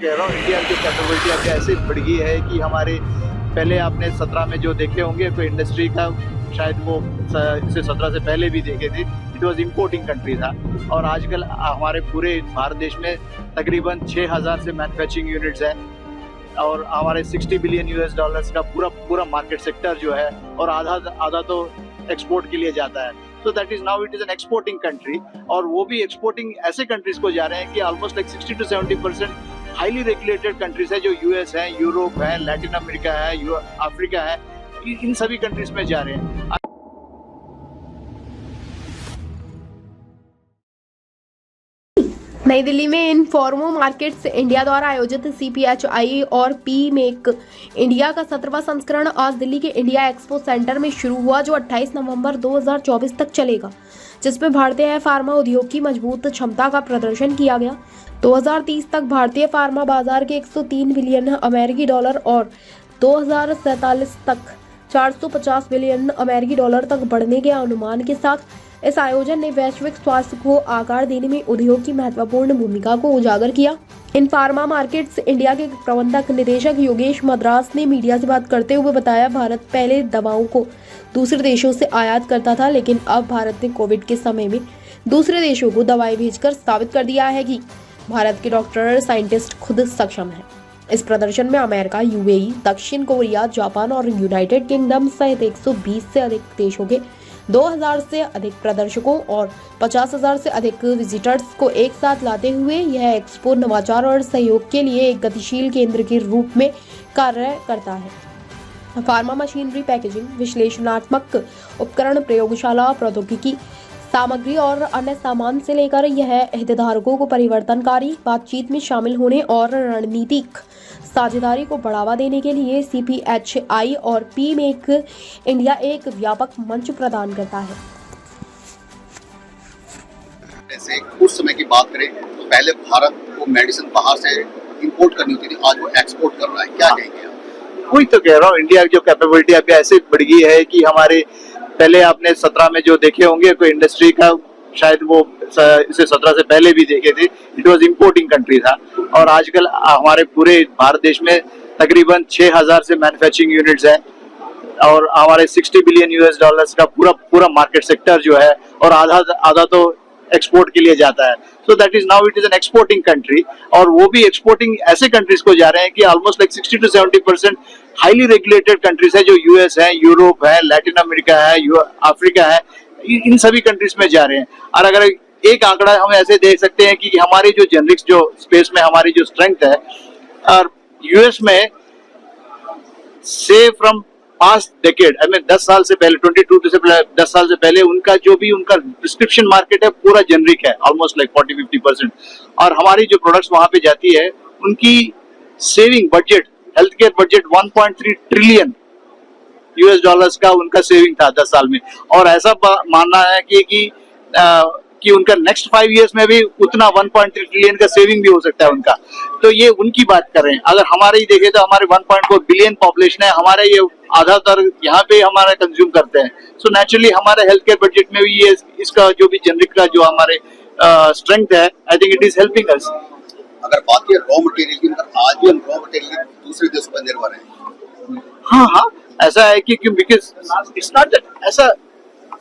कह रहा हूँ, इंडिया की कैपेबिलिटी अभी ऐसे बढ़ गई है कि हमारे पहले आपने 17 में जो देखे होंगे कोई इंडस्ट्री का, शायद वो इसे 17 से पहले भी देखे थे, इट वाज इंपोर्टिंग कंट्री था। और आजकल हमारे पूरे भारत देश में तकरीबन 6000 से मैन्युफैक्चरिंग यूनिट्स हैं और हमारे 60 बिलियन यूएस डॉलर्स का पूरा मार्केट सेक्टर जो है, और आधा तो एक्सपोर्ट के लिए जाता है। So that is now it is an exporting country, और वो भी एक्सपोर्टिंग ऐसे कंट्रीज को जा रहे हैं कि almost like 60 to 70% highly regulated countries है, जो यूएस है, यूरोप है, लैटिन अमेरिका है, अफ्रीका है, इन सभी कंट्रीज में जा रहे हैं। नई दिल्ली में इनफॉर्मो मार्केट्स इंडिया द्वारा आयोजित CPHI और पी मेक इंडिया का 17वां संस्करण आज दिल्ली के इंडिया एक्सपो सेंटर में शुरू हुआ, जो 28 नवंबर 2024 तक चलेगा, जिसमें भारतीय फार्मा उद्योग की मजबूत क्षमता का प्रदर्शन किया गया। 2030 तक भारतीय फार्मा बाजार के 103 बिलियन अमेरिकी डॉलर और 2047 तक 450 बिलियन अमेरिकी डॉलर तक बढ़ने के अनुमान के साथ इस आयोजन ने वैश्विक स्वास्थ्य को आकार देने में उद्योग की महत्वपूर्ण भूमिका को उजागर किया। इन फार्मा मार्केट्स इंडिया के प्रबंधक निदेशक योगेश मद्रास ने मीडिया से बात करते हुए बताया, भारत पहले दवाओं को दूसरे देशों से आयात करता था, लेकिन अब भारत ने कोविड के समय में दूसरे देशों को दवाएं भेजकर साबित कर दिया है कि भारत के डॉक्टर साइंटिस्ट खुद सक्षम है। इस प्रदर्शन में अमेरिका, UAE, दक्षिण कोरिया, जापान और यूनाइटेड किंगडम सहित 120 से अधिक देशों के 2000 से अधिक प्रदर्शकों और 50,000 से अधिक विजिटर्स को एक साथ लाते हुए यह एक्सपो नवाचार और सहयोग के लिए एक गतिशील केंद्र के रूप में कार्य करता है। फार्मा मशीनरी, पैकेजिंग, विश्लेषणात्मक उपकरण, प्रयोगशाला प्रौद्योगिकी सामग्री और अन्य सामान से लेकर यह हितधारकों को परिवर्तनकारी बातचीत में शामिल होने और रणनीतिक साझेदारी को बढ़ावा देने के लिए CPHI और पी मेक इंडिया एक व्यापक मंच प्रदान करता है। जैसे उस समय की बात करें तो पहले भारत को मेडिसिन बाहर से इंपोर्ट करनी होती थी, आज वो एक्सपोर्ट कर रहा है, क्या कहेंगे आप? वही तो कह रहा हूँ, इंडिया की जो कैपेबिलिटी अभी ऐसे बढ़ गई है कि हमारे पहले आपने 17 में जो देखे होंगे कोई इंडस्ट्री का, शायद वो इसे 17 से पहले भी देखे थे, इट वाज इंपोर्टिंग कंट्री था। और आजकल हमारे पूरे भारत देश में तकरीबन 6000 से मैन्युफैक्चरिंग यूनिट्स हैं और हमारे 60 बिलियन यूएस डॉलर्स का पूरा मार्केट सेक्टर जो है, और आधा तो एक्सपोर्ट के लिए जाता है। So that is now it is an exporting country, और वो भी एक्सपोर्टिंग ऐसे कंट्रीज को जा रहे हैं कि almost like 60 to 70% highly regulated countries है, जो यूएस है, यूरोप है, लैटिन अमेरिका है, अफ्रीका है, इन सभी कंट्रीज में जा रहे हैं। और अगर एक आंकड़ा हम ऐसे देख सकते हैं कि हमारी जो जेनरिक्स जो स्पेस में हमारी जो स्ट्रेंथ है, और यूएस में से from past decade, I mean 10 साल से पहले, 22 से 10 साल से पहले उनका जो भी उनका प्रिस्क्रिप्शन मार्केट है पूरा जेनरिक है, ऑलमोस्ट लाइक 40-50%। और हमारी जो प्रोडक्ट्स वहां पे जाती है, उनकी saving budget, health care budget 1.3 trillion US dollars का उनका सेविंग था 10 साल में। और ऐसा मानना है कि उनका नेक्स्ट 5 इयर्स में भी उतना 1.3 ट्रिलियन का सेविंग भी हो सकता है उनका। तो ये उनकी बात कर रहे हैं। अगर हमारे ही देखें तो हमारे 1.4 बिलियन पॉपुलेशन है, हमारे ये आधातर यहाँ पे हमारा कंज्यूम करते हैं। सो नेचुरली हमारे हेल्थ केयर बजट में भी ये इसका जो भी जेनरिक का जो हमारे स्ट्रेंथ है, I think it is helping us. अगर बात की रॉ मटेरियल की, आज भी हम रॉ मटेरियल दूसरे देशों पर निर्भर हैं। हाँ, ऐसा है कि बिकॉज इट्स नॉट दैट, ऐसा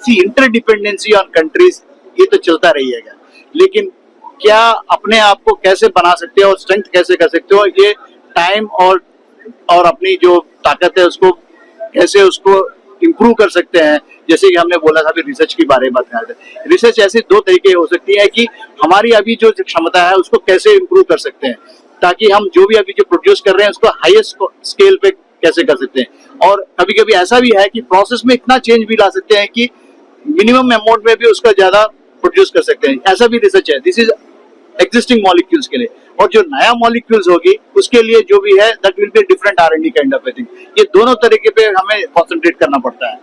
सी इंटरडिपेंडेंसी ऑन कंट्रीज ये तो चलता रहेगा, लेकिन क्या अपने आप को कैसे बना सकते हो और स्ट्रेंथ कैसे कर सकते हो, ये टाइम और अपनी जो ताकत है उसको कैसे उसको इम्प्रूव कर सकते हैं। जैसे कि हमने बोला था, अभी रिसर्च के बारे में बात कर रहे थे। रिसर्च ऐसे 2 तरीके हो सकती है कि हमारी अभी जो क्षमता है उसको कैसे इम्प्रूव कर सकते हैं, ताकि हम जो भी अभी जो प्रोड्यूस कर रहे हैं उसको हाईएस्ट स्केल पे कैसे कर सकते हैं। और कभी कभी ऐसा भी है कि प्रोसेस में इतना चेंज भी ला सकते हैं कि मिनिमम अमाउंट में भी उसका ज्यादा प्रोड्यूस कर सकते हैं, ऐसा भी रिसर्च है। दिस इज एग्जिस्टिंग मॉलिक्यूल्स के लिए, और जो नया मॉलिक्यूल्स होगी उसके लिए जो भी है that will be different R&D kind of thing. ये दोनों तरीके पे हमें कंसंट्रेट करना पड़ता है।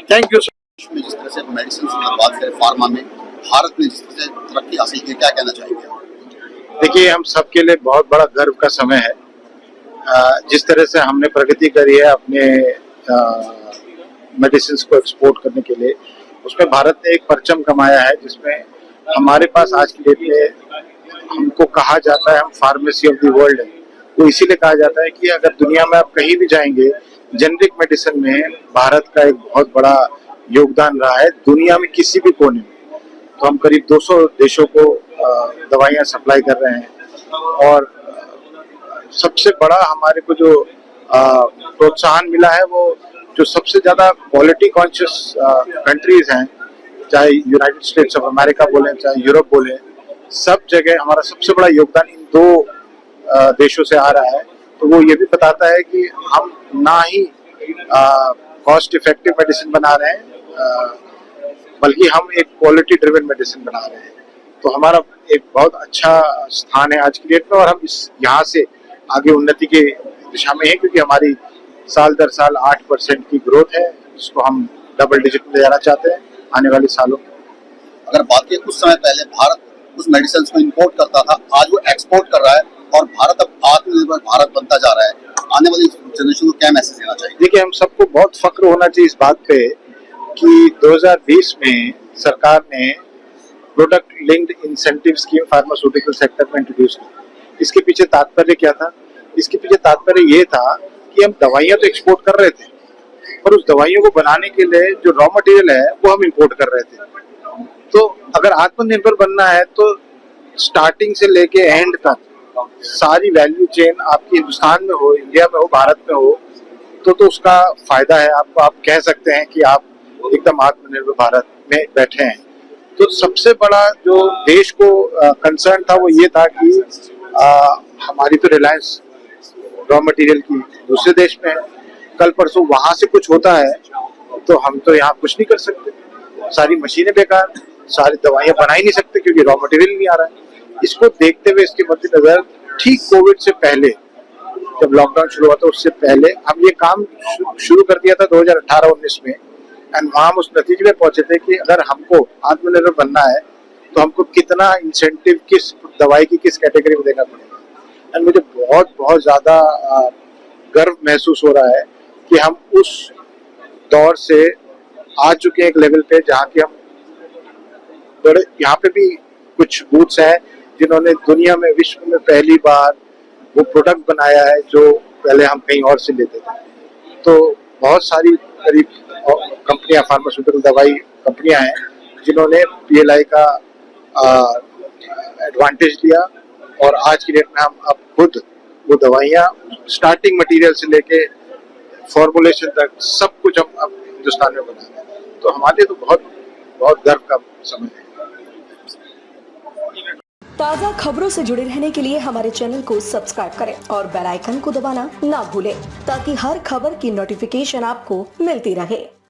Thank you. जिस तरह से मेडिसिन की बात करें, फार्मा में भारत ने जिस तरह से तरक्की हासिल की, क्या कहना चाहेंगे? देखिए, हम सबके लिए बहुत बड़ा गर्व का समय है। जिस तरह से हमने प्रगति करी है अपने मेडिसिन को एक्सपोर्ट करने के लिए, उसमें भारत ने एक परचम कमाया है, जिसमें हमारे पास आज की डेट में हमको कहा जाता है हम फार्मेसी ऑफ द वर्ल्ड है, वो इसीलिए कहा जाता है कि अगर दुनिया में आप कहीं भी जाएंगे जेनरिक मेडिसिन में भारत का एक बहुत बड़ा योगदान रहा है दुनिया में किसी भी कोने में। तो हम करीब 200 देशों को दवाइयाँ सप्लाई कर रहे हैं और सबसे बड़ा हमारे को जो प्रोत्साहन मिला है वो जो सबसे ज्यादा क्वालिटी कॉन्शियस कंट्रीज हैं, चाहे यूनाइटेड स्टेट्स ऑफ अमेरिका बोले चाहे यूरोप बोले, सब जगह हमारा सबसे बड़ा योगदान इन दो देशों से आ रहा है। तो वो ये भी बताता है कि हम ना ही कॉस्ट इफेक्टिव मेडिसिन बना रहे हैं बल्कि हम एक क्वालिटी ड्रिवन मेडिसिन बना रहे हैं। तो हमारा एक बहुत अच्छा स्थान है आज की डेट में और हम इस यहाँ से आगे उन्नति के दिशा में है क्योंकि हमारी साल दर साल 8% की ग्रोथ है जिसको हम डबल डिजिट में ले जाना चाहते हैं आने वाले सालों में। अगर बात करें कुछ समय पहले भारत उस मेडिसिन को इंपोर्ट करता था, आज वो एक्सपोर्ट कर रहा है और भारत अब आत्मनिर्भर भारत बनता जा रहा है। आने वाली जनरेशन को क्या मैसेज देना चाहिए? देखिए, हम सबको बहुत फक्र होना चाहिए इस बात पे कि 2020 में सरकार ने product linked incentive scheme pharmaceutical sector में इंट्रोड्यूस की। इसके पीछे तात्पर्य क्या था? इसके पीछे तात्पर्य ये था कि हम दवाइयां तो एक्सपोर्ट कर रहे थे पर उस दवाइयों को बनाने के लिए जो रॉ मटेरियल है वो हम इंपोर्ट कर रहे थे। तो अगर आत्मनिर्भर बनना है तो स्टार्टिंग से लेके एंड तक सारी वैल्यू चेन आपकी हिंदुस्तान में हो, इंडिया में हो, भारत में हो तो उसका फायदा है आपको। आप कह सकते हैं कि आप एकदम आत्मनिर्भर भारत में बैठे हैं। तो सबसे बड़ा जो देश को कंसर्न था वो ये था कि हमारी तो रिलायंस रॉ मटेरियल की दूसरे देश में है, कल परसों वहां से कुछ होता है तो हम तो यहाँ कुछ नहीं कर सकते, सारी मशीनें बेकार, सारी दवाइयां बना ही नहीं सकते क्योंकि रॉ मटेरियल नहीं आ रहा है। इसको देखते हुए इसके मद्देनजर ठीक कोविड से पहले जब लॉकडाउन शुरू हुआ था उससे पहले हम ये काम शुरू कर दिया था 2018-19 में एंड वहां हम उस नतीजे में पहुंचे थे कि अगर हमको आत्मनिर्भर बनना है तो हमको कितना इंसेंटिव किस दवाई की किस कैटेगरी में देना पड़ेगा। एंड मुझे बहुत बहुत ज्यादा गर्व महसूस हो रहा है कि हम उस दौर से आ चुके हैं एक लेवल पे जहाँ की हम बड़े यहाँ पे भी कुछ बूथ्स हैं जिन्होंने दुनिया में विश्व में पहली बार वो प्रोडक्ट बनाया है जो पहले हम कहीं और से लेते थे। तो बहुत सारी करीब कंपनियां, फार्मास्यूटिकल दवाई कंपनियां हैं जिन्होंने PLI का एडवांटेज लिया और आज की डेट में हम अब खुद वो दवाइयां स्टार्टिंग मटेरियल से लेके फॉर्मुलेशन तक सब कुछ हम अब हिंदुस्तान में बना रहे हैं। तो हमारे लिए तो बहुत बहुत गर्व का समय है। ताज़ा खबरों से जुड़े रहने के लिए हमारे चैनल को सब्सक्राइब करें और बेल आइकन को दबाना ना भूलें ताकि हर खबर की नोटिफिकेशन आपको मिलती रहे।